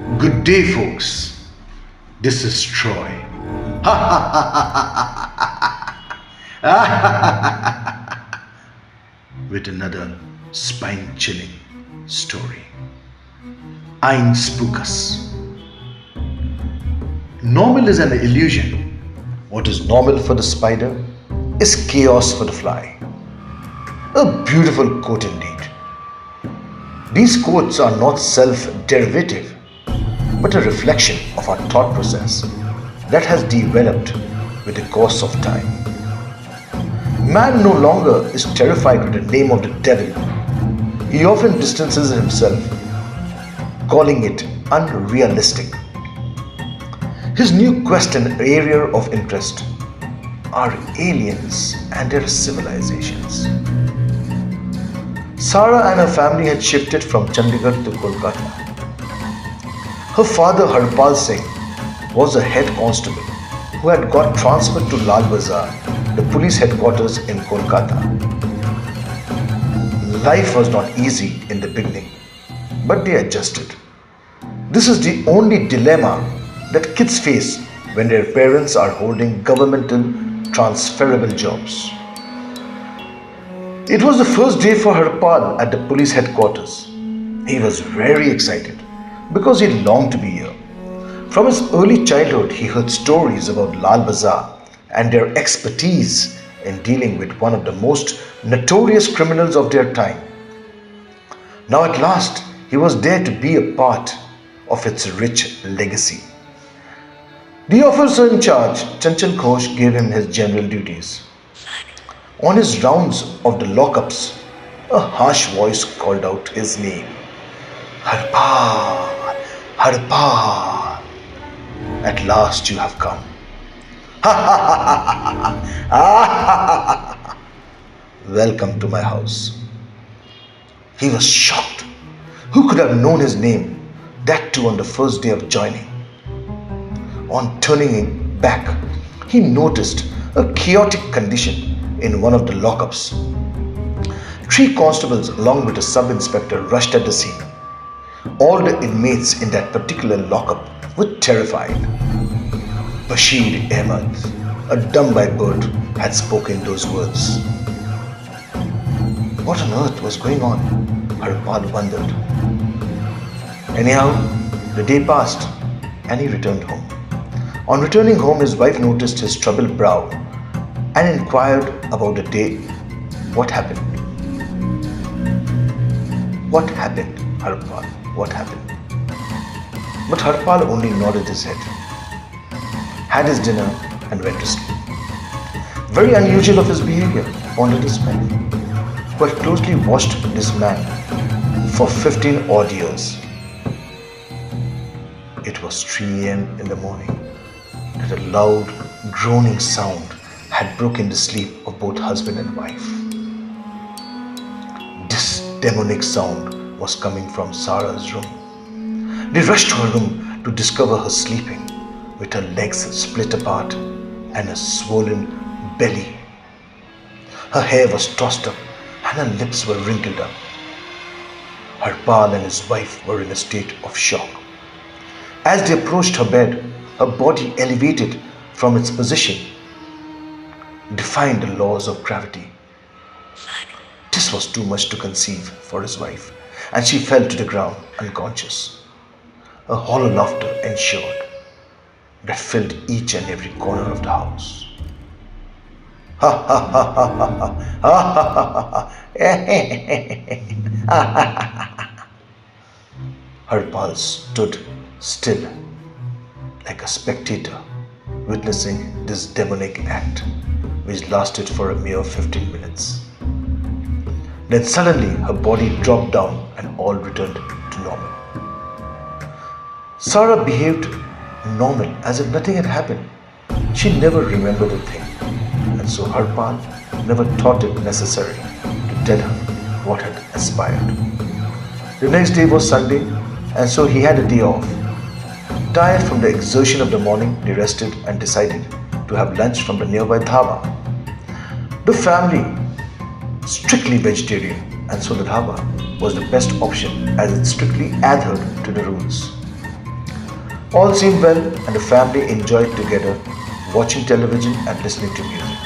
Good day, folks. This is Troy. With another spine chilling story. Ein Spukhas. Normal is an illusion. What is normal for the spider is chaos for the fly. A beautiful quote indeed. These quotes are not self-derivative, but a reflection of our thought process that has developed with the course of time. Man no longer is terrified with the name of the devil. He often distances himself, calling it unrealistic. His new quest and area of interest are aliens and their civilizations. Sarah and her family had shifted from Chandigarh to Kolkata. Her father, Harpal Singh, was a head constable who had got transferred to Lal Bazaar, the police headquarters in Kolkata. Life was not easy in the beginning, but they adjusted. This is the only dilemma that kids face when their parents are holding governmental transferable jobs. It was the first day for Harpal at the police headquarters. He was very excited because he longed to be here. From his early childhood, he heard stories about Lal Bazaar and their expertise in dealing with one of the most notorious criminals of their time. Now at last, he was there to be a part of its rich legacy. The officer in charge, Chanchal Ghosh, gave him his general duties. On his rounds of the lockups, a harsh voice called out his name. Harpal, Harpal, at last you have come. Welcome to my house. He was shocked. Who could have known his name, that too on the first day of joining? On turning back, he noticed a chaotic condition in one of the lockups. 3 constables along with a sub-inspector rushed at the scene. All the inmates in that particular lockup were terrified. Bashir Ahmed, a dumb-eyed had spoken those words. What on earth was going on? Harpal wondered. Anyhow, the day passed and he returned home. On returning home, his wife noticed his troubled brow and inquired about the day. What happened? What happened, Harpal? What happened? But Harpal only nodded his head, had his dinner and went to sleep. Very unusual of his behavior, pondered his wife, who had closely watched this man for 15 odd years. It was 3 a.m. in the morning that a loud groaning sound had broken the sleep of both husband and wife. This demonic sound was coming from Sarah's room. They rushed to her room to discover her sleeping with her legs split apart and a swollen belly. Her hair was tossed up and her lips were wrinkled up. Harpal and his wife were in a state of shock. As they approached her bed, her body elevated from its position, defying the laws of gravity. This was too much to conceive for his wife, and she fell to the ground unconscious. A hollow laughter ensued that filled each and every corner of the house. Ha ha ha ha ha ha ha ha. Harpal stood still like a spectator witnessing this demonic act, which lasted for a mere 15 minutes. Then suddenly her body dropped down and all returned to normal. Sarah behaved normal as if nothing had happened. She never remembered a thing, and so Harpal never thought it necessary to tell her what had aspired. The next day was Sunday, and so he had a day off. Tired from the exertion of the morning, they rested and decided to have lunch from the nearby dhaba. The family, strictly vegetarian, and so the dhaba was the best option as it strictly adhered to the rules. All seemed well, and the family enjoyed together, watching television and listening to music.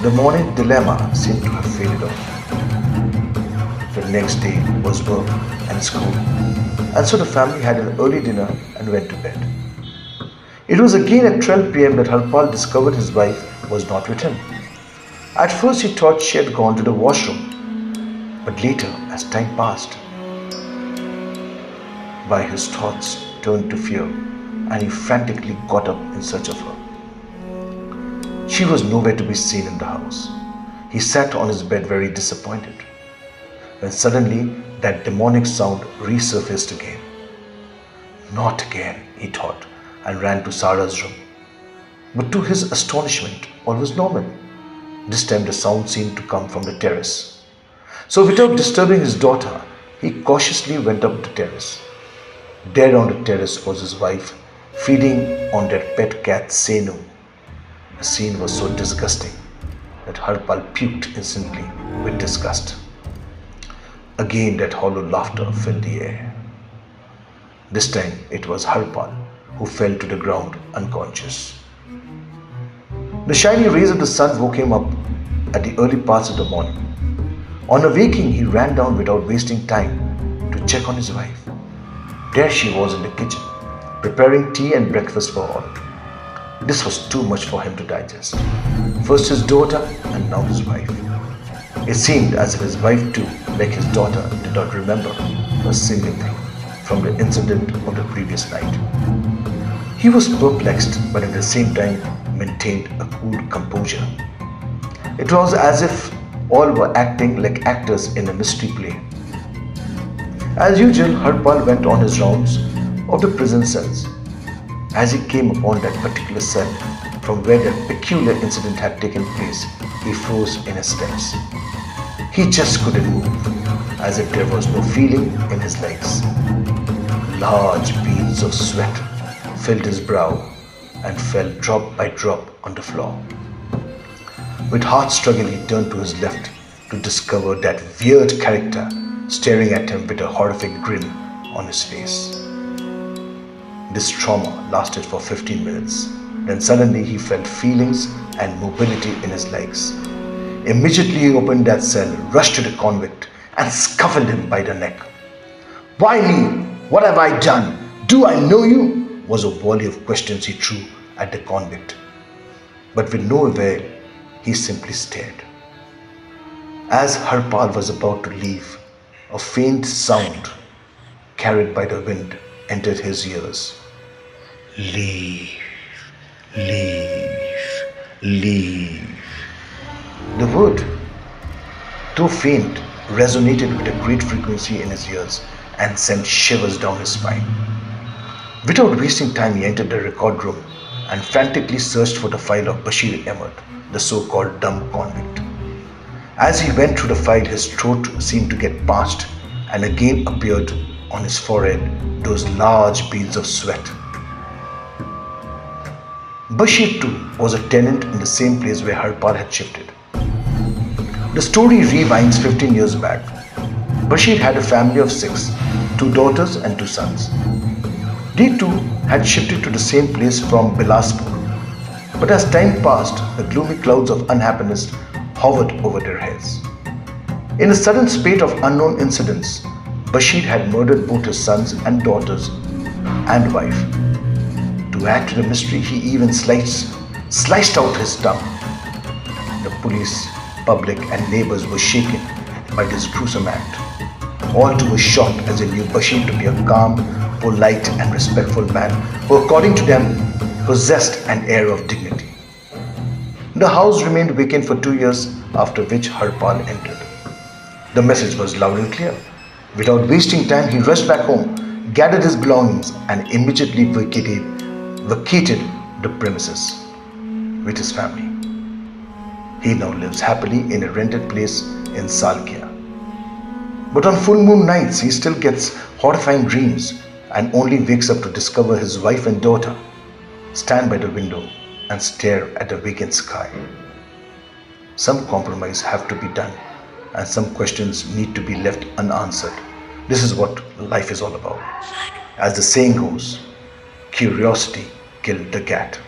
The morning dilemma seemed to have faded off. The next day was work and school, and so the family had an early dinner and went to bed. It was again at 12 p.m. that Harpal discovered his wife was not with him. At first, he thought she had gone to the washroom, but later, as time passed by, his thoughts turned to fear, and he frantically got up in search of her. She was nowhere to be seen in the house. He sat on his bed very disappointed, when suddenly that demonic sound resurfaced again. Not again, he thought, and ran to Sarah's room. But to his astonishment, all was normal. This time the sound seemed to come from the terrace. So without disturbing his daughter, he cautiously went up the terrace. There on the terrace was his wife, feeding on their pet cat Senu. The scene was so disgusting that Harpal puked instantly with disgust. Again that hollow laughter filled the air. This time it was Harpal who fell to the ground unconscious. The shiny rays of the sun woke him up at the early parts of the morning. On awaking, he ran down without wasting time to check on his wife. There she was in the kitchen, preparing tea and breakfast for all. This was too much for him to digest. First his daughter and now his wife. It seemed as if his wife too, like his daughter, did not remember a single thing from the incident of the previous night. He was perplexed, but at the same time maintained a cool composure. It was as if all were acting like actors in a mystery play. As usual, Harpal went on his rounds of the prison cells. As he came upon that particular cell from where that peculiar incident had taken place, he froze in his steps. He just couldn't move, as if there was no feeling in his legs. Large beads of sweat filled his brow and fell drop by drop on the floor. With heart struggle, he turned to his left to discover that weird character staring at him with a horrific grin on his face. This trauma lasted for 15 minutes. Then suddenly he felt feelings and mobility in his legs. Immediately he opened that cell, rushed to the convict and scuffled him by the neck. "Why me? What have I done? Do I know you?" was a volley of questions he threw at the convict. But with no avail, he simply stared. As Harpal was about to leave, a faint sound carried by the wind entered his ears. "Leave, leave, leave." The word, though faint, resonated with a great frequency in his ears and sent shivers down his spine. Without wasting time, he entered the record room and frantically searched for the file of Bashir Ahmed, the so-called dumb convict. As he went through the file, his throat seemed to get parched, and again appeared on his forehead those large beads of sweat. Bashir too was a tenant in the same place where Harpal had shifted. The story rewinds 15 years back. Bashir had a family of 6, 2 daughters and 2 sons. They too had shifted to the same place from Bilaspur. But as time passed, the gloomy clouds of unhappiness hovered over their heads. In a sudden spate of unknown incidents, Bashir had murdered both his sons and daughters and wife. To add to the mystery, he even sliced out his tongue. The police, public and neighbors were shaken by this gruesome act. All too were shocked as they knew Bashir to be a calm, polite and respectful man who, according to them, possessed an air of dignity. The house remained vacant for 2 years, after which Harpal entered. The message was loud and clear. Without wasting time, he rushed back home, gathered his belongings and immediately vacated the premises with his family. He now lives happily in a rented place in Salkia. But on full moon nights, he still gets horrifying dreams and only wakes up to discover his wife and daughter stand by the window and stare at the vacant sky. Some compromise have to be done and some questions need to be left unanswered. This is what life is all about. As the saying goes, Curiosity killed the cat.